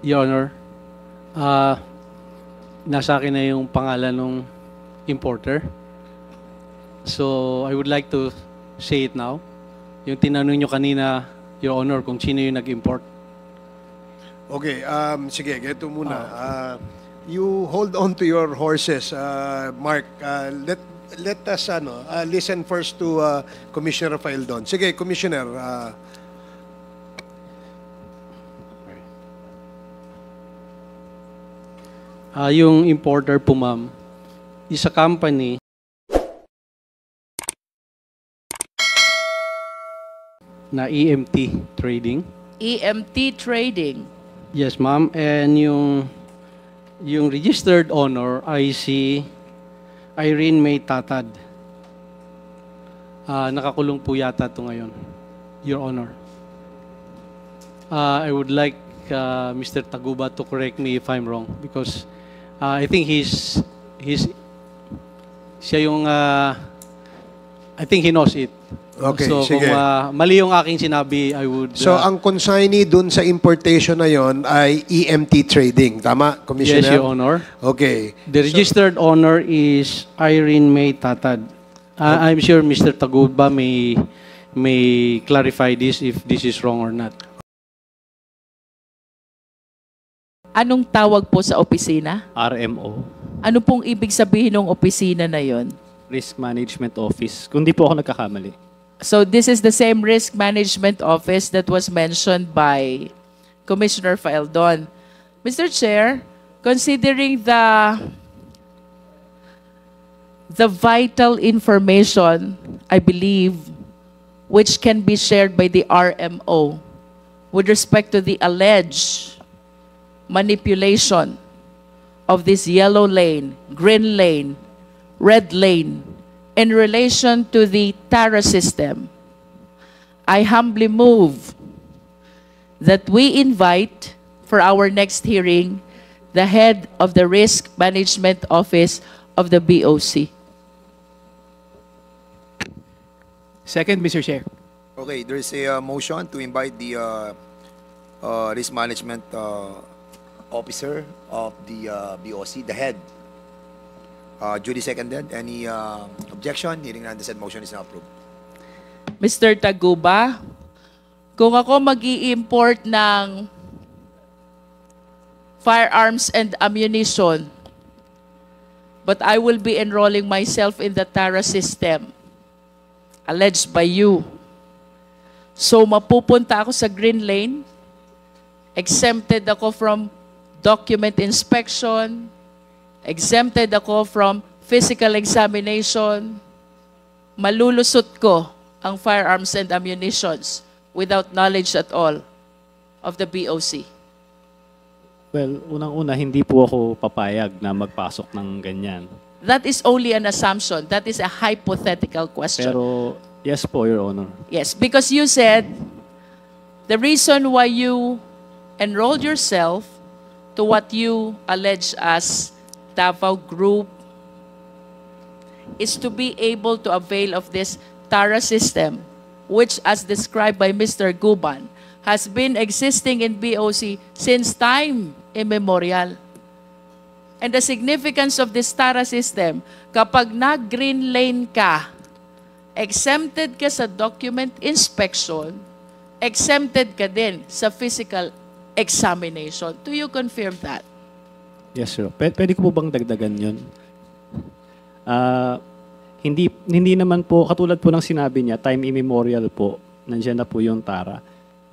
Your Honor, ah, nasa akin na yung pangalan ng importer. So, I would like to say it now. Yung tinanong nyo kanina, Your Honor, kung sino yung nag-import. Okay, sige, ganito muna. You hold on to your horses, Mark. Let us listen first to Commissioner Faildon. Sige, Commissioner. Yung importer po, ma'am, is a company na EMT Trading. EMT Trading. Yes, ma'am. And yung registered owner ay si Irene May Tatad. Nakakulong po yata ito ngayon, Your Honor. I would like Mr. Taguba to correct me if I'm wrong because I think siya yung I think he knows it. Okay, so sige. kung mali yung aking sinabi, I would... So, ang consignee dun sa importation na yon ay EMT Trading. Tama, Commissioner? Yes, Your Honor. Okay. The registered owner is Irene May Tatad. I'm sure Mr. Taguba may clarify this if this is wrong or not. Anong tawag po sa opisina? RMO, Ano pong ibig sabihin ng opisina na yon? Risk Management Office. Kung di po ako nagkakamali. So this is the same risk management office that was mentioned by Commissioner Faildon. Mr. Chair, considering the vital information, I believe, which can be shared by the RMO with respect to the alleged manipulation of this yellow lane, green lane, red lane, in relation to the TARA system, I humbly move that we invite for our next hearing the head of the Risk Management Office of the BOC. Second, Mr. Chair. Okay, there is a motion to invite the risk management officer of the BOC, the head. Duly seconded. Any objection? Hearing none, the said motion is now approved. Mr. Taguba, kung ako mag-i-import ng firearms and ammunition, but I will be enrolling myself in the TARA system, alleged by you. So mapupunta ako sa green lane, exempted ako from document inspection, exempted ako from physical examination, malulusot ko ang firearms and ammunitions without knowledge at all of the BOC. Well, unang-una, hindi po ako papayag na magpasok ng ganyan. That is only an assumption. That is a hypothetical question. Pero, yes po, Your Honor. Yes, because you said the reason why you enrolled yourself to what you allege as Davao Group is to be able to avail of this TARA system, which, as described by Mr. Guban, has been existing in BOC since time immemorial. And the significance of this TARA system, kapag nag-green lane ka, exempted ka sa document inspection, exempted ka din sa physical examination. Do you confirm that? Yes, sir. Pwede ko po bang dagdagan yun? Hindi naman po, katulad po ng sinabi niya, time immemorial po, nandiyan na po yung TARA.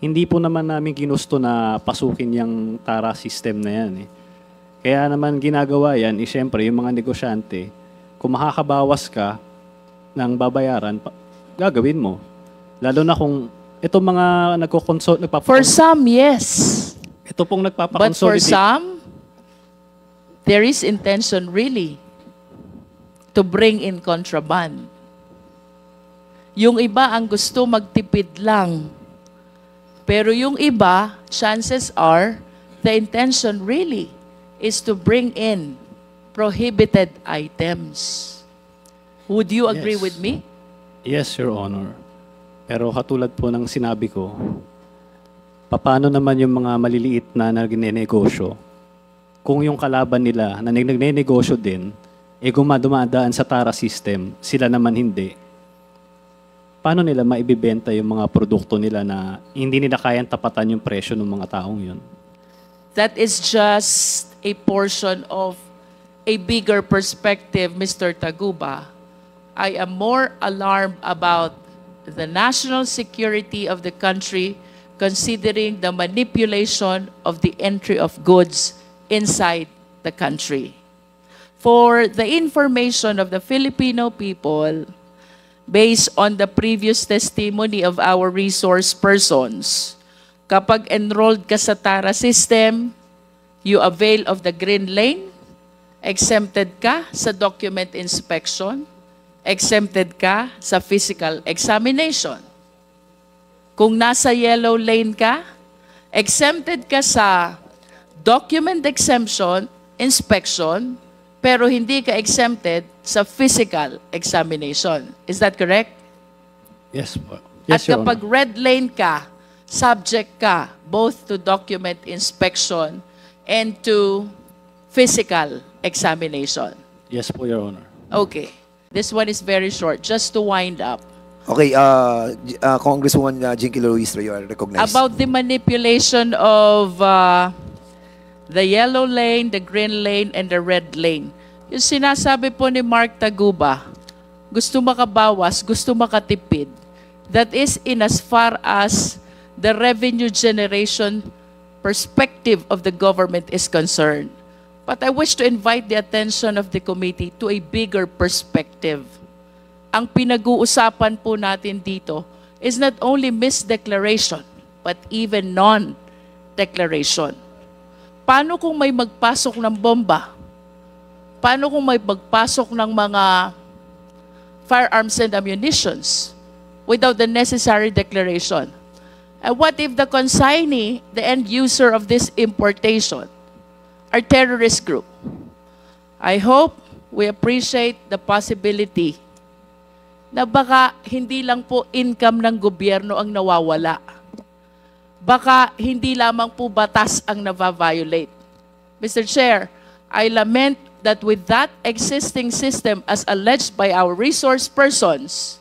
Hindi po naman namin ginusto na pasukin yung TARA system na yan. Kaya naman ginagawa yan, siyempre, yung mga negosyante, kung makakabawas ka ng babayaran, gagawin mo. Lalo na kung itong mga For some, yes. Ito pong But for nagpapakonsolidate. some, there is intention really to bring in contraband. Yung iba ang gusto magtipid lang. Pero yung iba, chances are, the intention really is to bring in prohibited items. Would you agree Yes. with me? Yes, Your Honor. Pero katulad po ng sinabi ko, paano naman yung mga maliliit na nagnenegosyo kung yung kalaban nila na nagnenegosyo din, dumadaan sa TARA system, sila naman hindi. Paano nila maibibenta yung mga produkto nila na hindi nila kayang tapatan yung presyo ng mga taong yun? That is just a portion of a bigger perspective, Mr. Taguba. I am more alarmed about the national security of the country considering the manipulation of the entry of goods inside the country. For the information of the Filipino people, based on the previous testimony of our resource persons, kapag enrolled ka sa TARA system, you avail of the green lane, exempted ka sa document inspection, exempted ka sa physical examination. Kung nasa yellow lane ka, exempted ka sa document exemption, inspection, pero hindi ka exempted sa physical examination. Is that correct? Yes po. At Yes, Your kapag Honor. red lane ka, subject ka both to document inspection and to physical examination. Yes po, Your Honor. Okay. This one is very short. Just to wind up. Okay, Congresswoman Jinky Luistro, you are recognized. About the manipulation of the yellow lane, the green lane, and the red lane. Yung sinasabi po ni Mark Taguba, gusto makabawas, gusto makatipid. That is in as far as the revenue generation perspective of the government is concerned. But I wish to invite the attention of the committee to a bigger perspective. Ang pinag-uusapan po natin dito is not only misdeclaration, but even non-declaration. Paano kung may magpasok ng bomba? Paano kung may magpasok ng mga firearms and ammunitions without the necessary declaration? And what if the consignee, the end user of this importation, are terrorist group? I hope we appreciate the possibility na baka hindi lang po income ng gobyerno ang nawawala. Baka hindi lamang po batas ang nava-violate. Mr. Chair, I lament that with that existing system as alleged by our resource persons,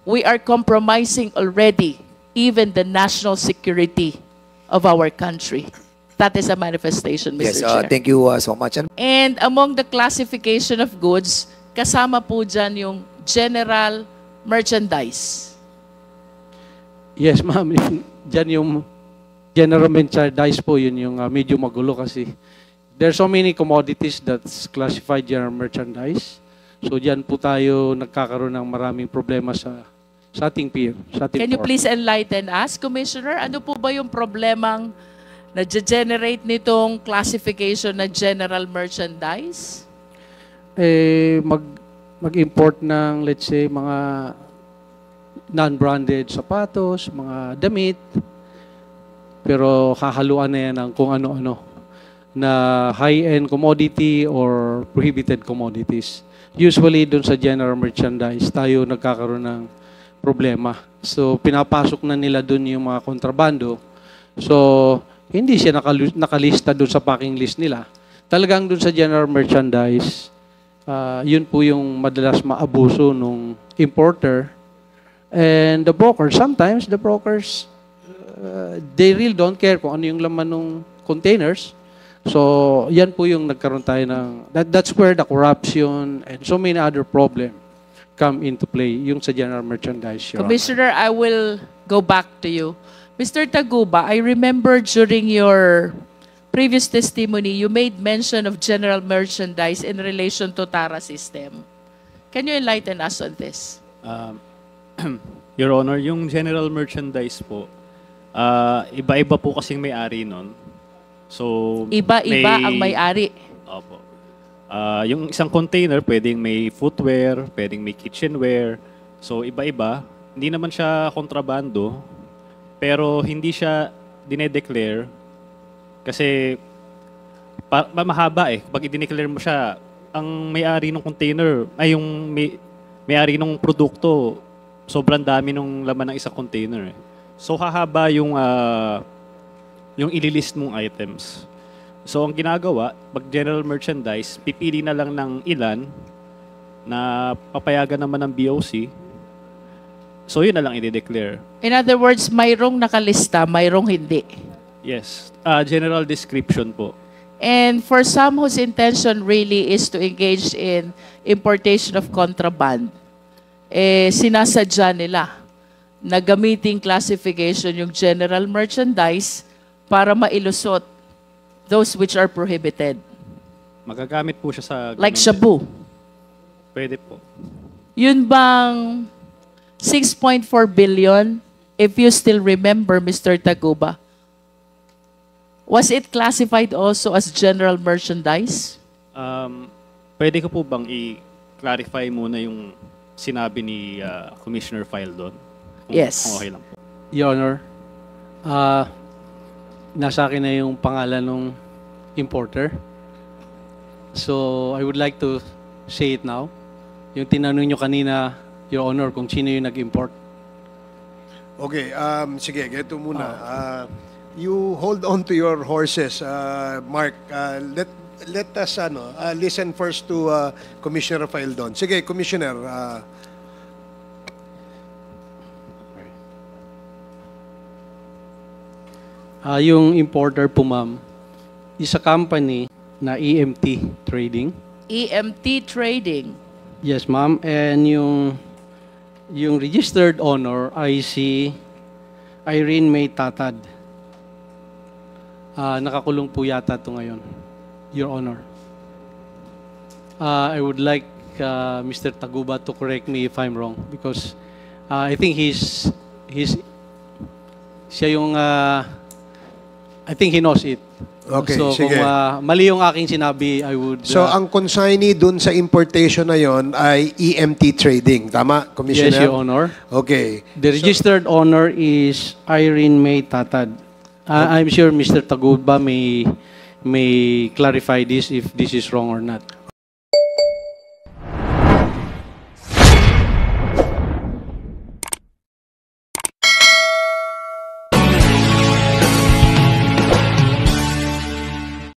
we are compromising already even the national security of our country. That is a manifestation, Yes, Mr. Chair. thank you so much. And among the classification of goods, kasama po dyan yung general merchandise. Yes, ma'am. Diyan yung general merchandise po, yun yung medyo magulo kasi there's so many commodities that's classified general merchandise. So diyan po tayo nagkakaroon ng maraming problema sa ating peer, sa ating Can you port. please enlighten us, Commissioner? Ano po ba yung problemang na-generate nitong classification na general merchandise? Mag-import ng, let's say, mga non-branded sapatos, mga damit, pero hahaluan na yan ng kung ano-ano na high-end commodity or prohibited commodities. Usually, dun sa general merchandise, tayo nagkakaroon ng problema. So, pinapasok na nila dun yung mga kontrabando. So, hindi siya nakalista dun sa packing list nila. Talagang dun sa general merchandise, yun po yung madalas maabuso nung importer. And the brokers, sometimes the brokers, they really don't care kung ano yung laman ng containers. So, yan po yung nagkaroon tayo ng, that's where the corruption and so many other problems come into play, yung sa general merchandise. Your Honor. Commissioner, I will go back to you. Mr. Taguba, I remember during your previous testimony, you made mention of general merchandise in relation to TARA system. Can you enlighten us on this? Your Honor, yung general merchandise po, iba-iba po kasing may-ari nun. So, Iba-iba ang may-ari. Opo. Yung isang container, pwedeng may footwear, pwedeng may kitchenware. So, iba-iba. Hindi naman siya kontrabando, pero hindi siya dinedeclare kasi mahaba eh. Pag i-declare mo siya, ang may-ari ng container, ay yung may-ari ng produkto, sobrang dami ng laman ng isang container eh. So hahaba yung ililist mong items. So ang ginagawa, pag general merchandise, pipili na lang ng ilan na papayagan naman ng BOC. So yun na lang i-declare. In other words, mayroong nakalista, mayroong hindi. Yes. General description po. And for some whose intention really is to engage in importation of contraband, sinasadya nila na gamiting classification yung general merchandise para mailusot those which are prohibited. Magagamit po siya sa... Like ganun shabu. din. Pwede po. Yun bang 6.4 billion, if you still remember, Mr. Taguba, was it classified also as general merchandise? Pwede ko po bang i-clarify muna yung sinabi ni Commissioner File doon? Yes. Kung okay lang po. Your Honor, nasa akin na yung pangalan ng importer. So, I would like to say it now. Yung tinanong nyo kanina, Your Honor, kung sino yung nag-import. Okay, sige, ganito muna. You hold on to your horses, Mark. Let us listen first to Commissioner Faildon. Sige, Commissioner. Yung importer po, ma'am, is a company na EMT Trading. EMT Trading. Yes, ma'am. And yung registered owner ay si Irene May Tatad. Nakakulong po yata ito ngayon, Your Honor. I would like Mr. Taguba to correct me if I'm wrong because I think siya yung I think he knows it. Okay, so sige. kung mali yung aking sinabi, I would... So, ang consignee dun sa importation na yon ay EMT Trading. Tama, Commissioner? Yes, Your Honor. Okay. The registered owner is Irene May Tatad. I'm sure Mr. Taguba may clarify this if this is wrong or not.